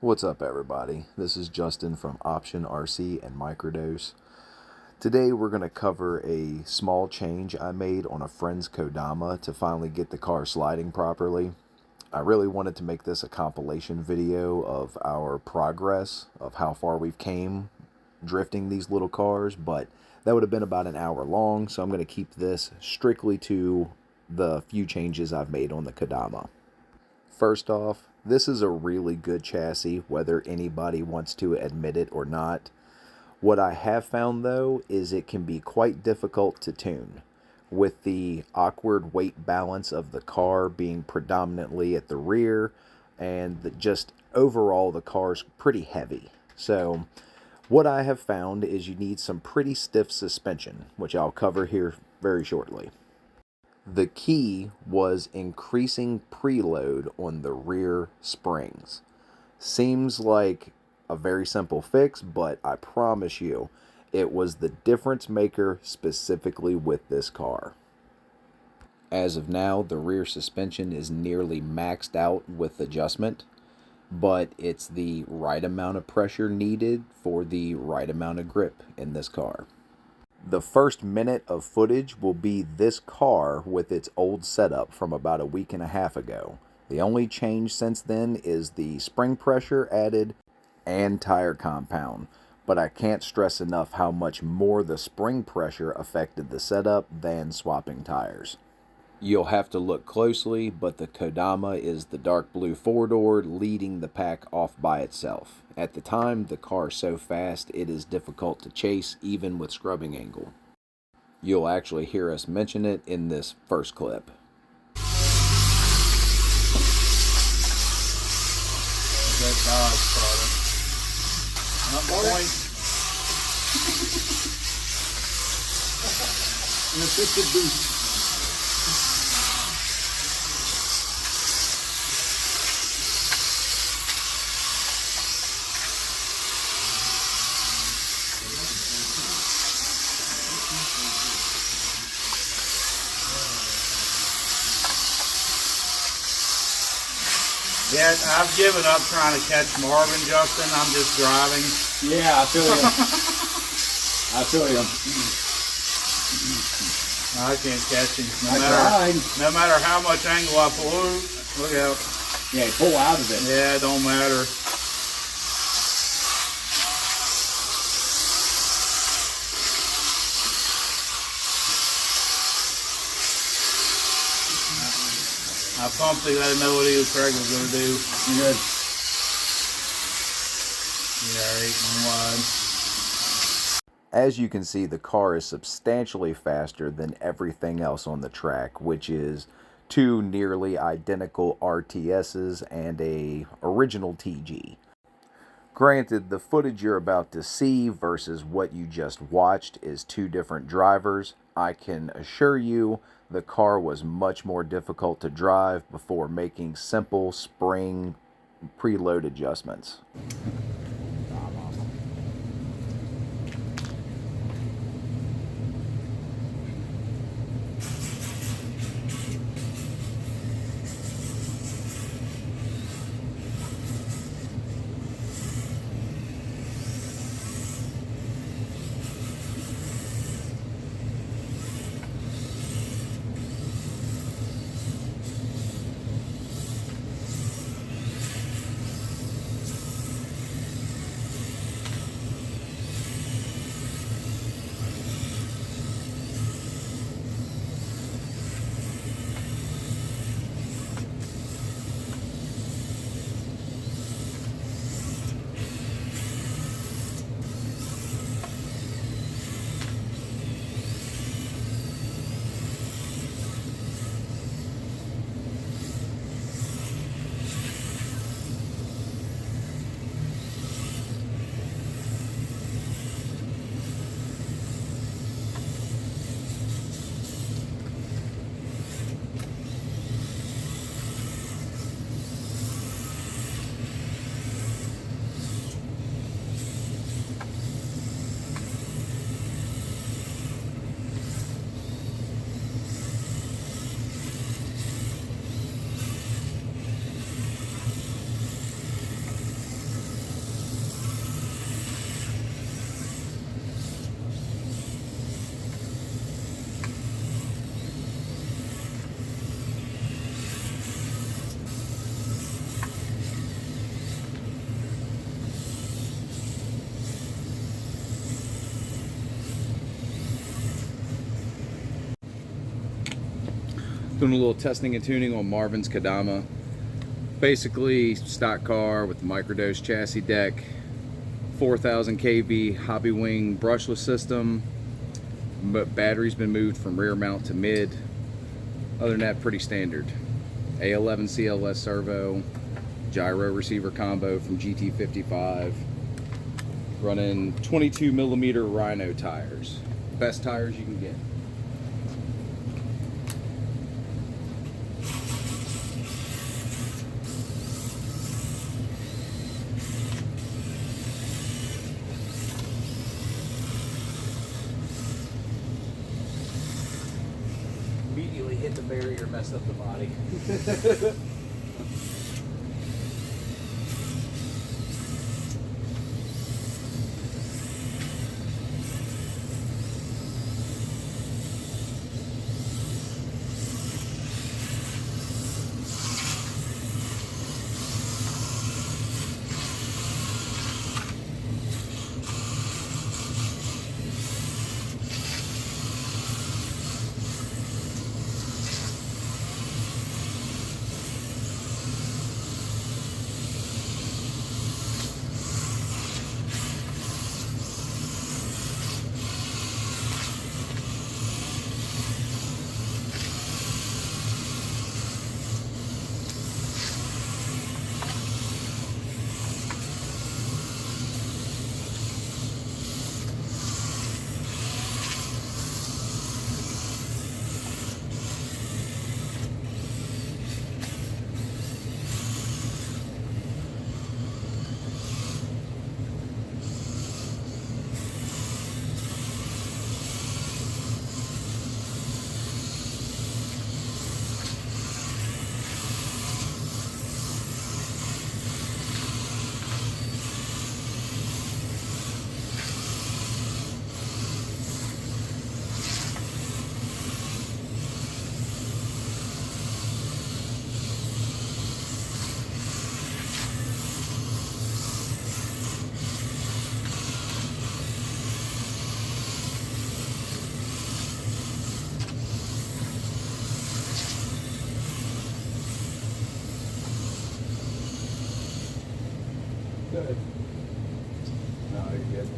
What's up, everybody? This is Justin from Option RC and Microdose. Today we're going to cover a small change I made on a friend's Kodama to finally get the car sliding properly. I really wanted to make this a compilation video of our progress, of how far we've came drifting these little cars, but that would have been about an hour long, so I'm going to keep this strictly to the few changes I've made on the Kodama. First off, this is a really good chassis, whether anybody wants to admit it or not. What I have found, though, is it can be quite difficult to tune, with the awkward weight balance of the car being predominantly at the rear, and just overall the car's pretty heavy. So what I have found is you need some pretty stiff suspension, which I'll cover here very shortly. The key was increasing preload on the rear springs. Seems like a very simple fix, but I promise you, it was the difference maker specifically with this car. As of now, the rear suspension is nearly maxed out with adjustment, but it's the right amount of pressure needed for the right amount of grip in this car. The first minute of footage will be this car with its old setup from about a week and a half ago. The only change since then is the spring pressure added and tire compound, but I can't stress enough how much more the spring pressure affected the setup than swapping tires. You'll have to look closely, but the Kodama is the dark blue four-door leading the pack off by itself. At the time, the car is so fast it is difficult to chase even with scrubbing angle. You'll actually hear us mention it in this first clip. That Dodge product. Not point. An assisted boost. Yeah, I've given up trying to catch Marvin, Justin. I'm just driving. Yeah, I feel you. I feel you. I can't catch him. No matter how much angle I pull. Look out. Yeah, pull out of it. Yeah, it don't matter. I pumped it. I didn't know what Craig was going to do. Good. Yeah, 8 and wide. As you can see, the car is substantially faster than everything else on the track, which is two nearly identical RTSs and a original TG. Granted, the footage you're about to see versus what you just watched is two different drivers. I can assure you the car was much more difficult to drive before making simple spring preload adjustments. Doing a little testing and tuning on Marvin's Kodama. Basically, stock car with the microdose chassis deck, 4,000 kV hobby wing brushless system, but battery's been moved from rear mount to mid. Other than that, pretty standard. A11 CLS servo, gyro receiver combo from GT55, running 22mm Rhino tires. Best tires you can get. Immediately hit the barrier, messed up the body. Good. No, you're good.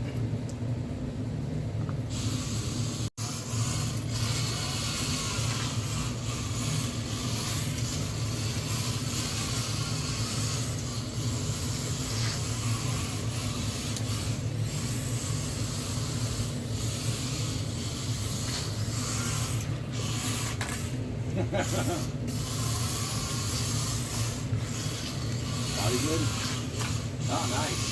Body good? Oh, nice.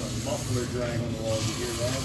a muffler drag on the wall. You hear that?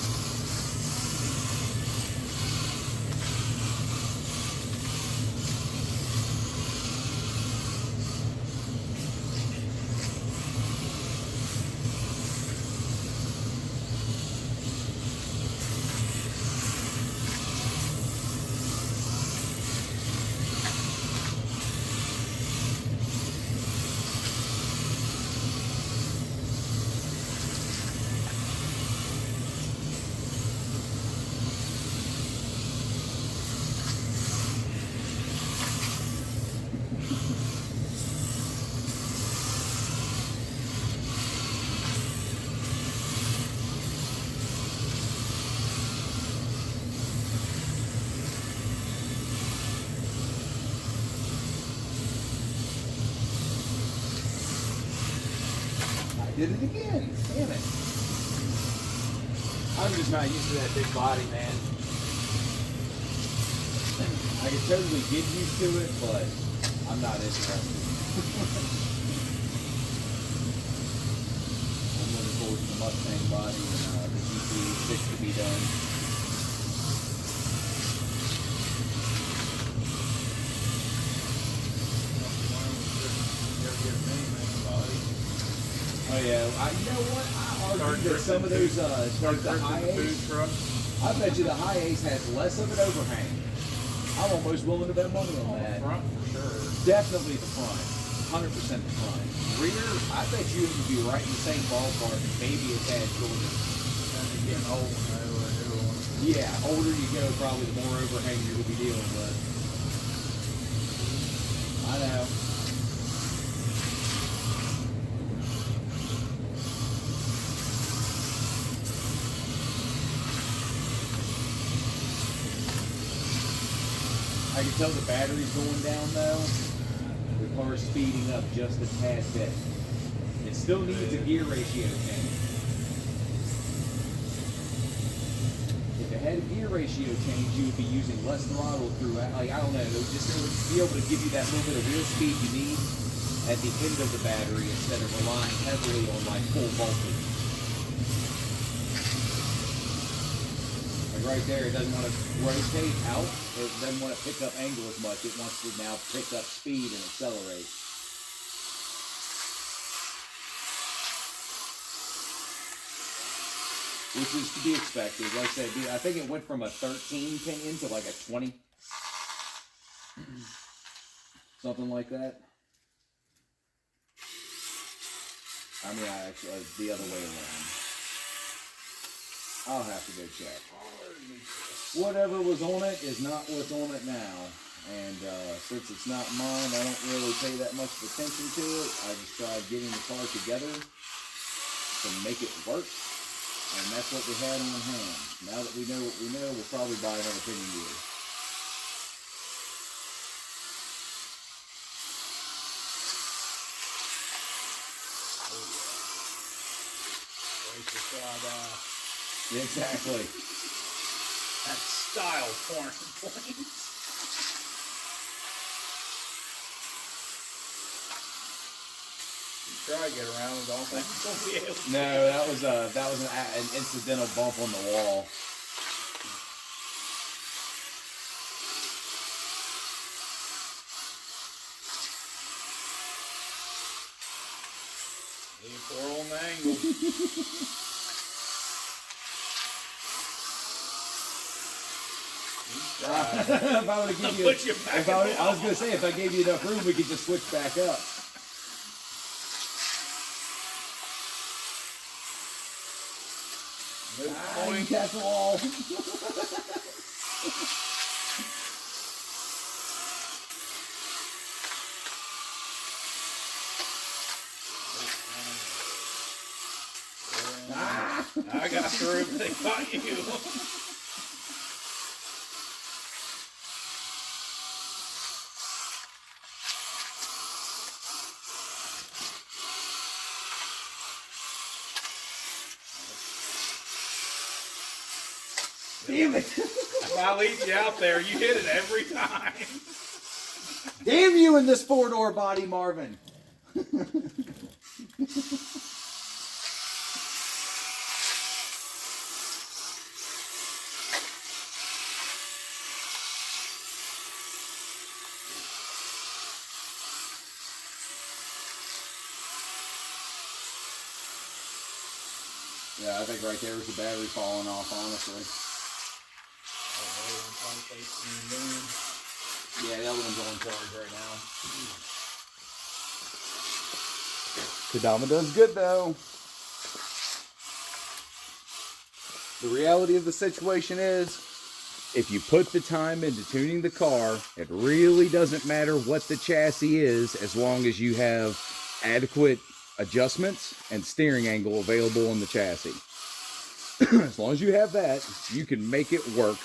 Did it again. Damn it. I'm just not used to that big body, man. I could totally get used to it, but I'm not interested. I'm looking forward to the Mustang body and the GT6 to be done. Oh yeah, you know what? I argue that some of those, like the high A's, I bet you the high A's has less of an overhang. I'm almost willing to bet money on that. Front for sure. Definitely the front, 100% the front. Rear, I bet you it would be right in the same ballpark, maybe a tad shorter. And getting old, Yeah, older you go, probably the more overhang you're gonna be dealing with. I know. I can tell the battery's going down though. The car's speeding up just a tad bit. It still needs a gear ratio change. If it had a gear ratio change, you would be using less throttle throughout. Like, I don't know, it would just be able to give you that little bit of wheel speed you need at the end of the battery instead of relying heavily on like full voltage. Right there, it doesn't want to rotate out. It doesn't want to pick up angle as much. It wants to now pick up speed and accelerate. Which is to be expected. Like I said, I think it went from a 13 pinion to like a 20. Something like that. I mean, I actually, the other way around. I'll have to go check. Whatever was on it is not what's on it now. And since it's not mine, I don't really pay that much attention to it. I just tried getting the car together to make it work. And that's what we had on hand. Now that we know what we know, we'll probably buy another pinion gear. Exactly. That style porn points. Try to get around it. Don't think it's gonna be able to. No, that was an incidental bump on the wall. Poor old angle. If I would have given you, I was going to say, if I gave you enough room, we could just switch back up. You catch the wall. I got through, but they got you. Damn it. If I leave you out there, you hit it every time. Damn you in this four-door body, Marvin. Yeah, I think right there was the battery falling off, honestly. Yeah, the other one's on charge right now. Kodama does good though. The reality of the situation is, if you put the time into tuning the car, it really doesn't matter what the chassis is, as long as you have adequate adjustments and steering angle available on the chassis. As long as you have that, you can make it work,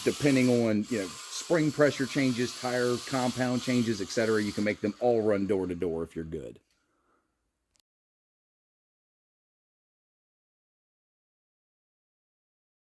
depending on, you know, spring pressure changes, tire compound changes, etc. You can make them all run door to door if you're good.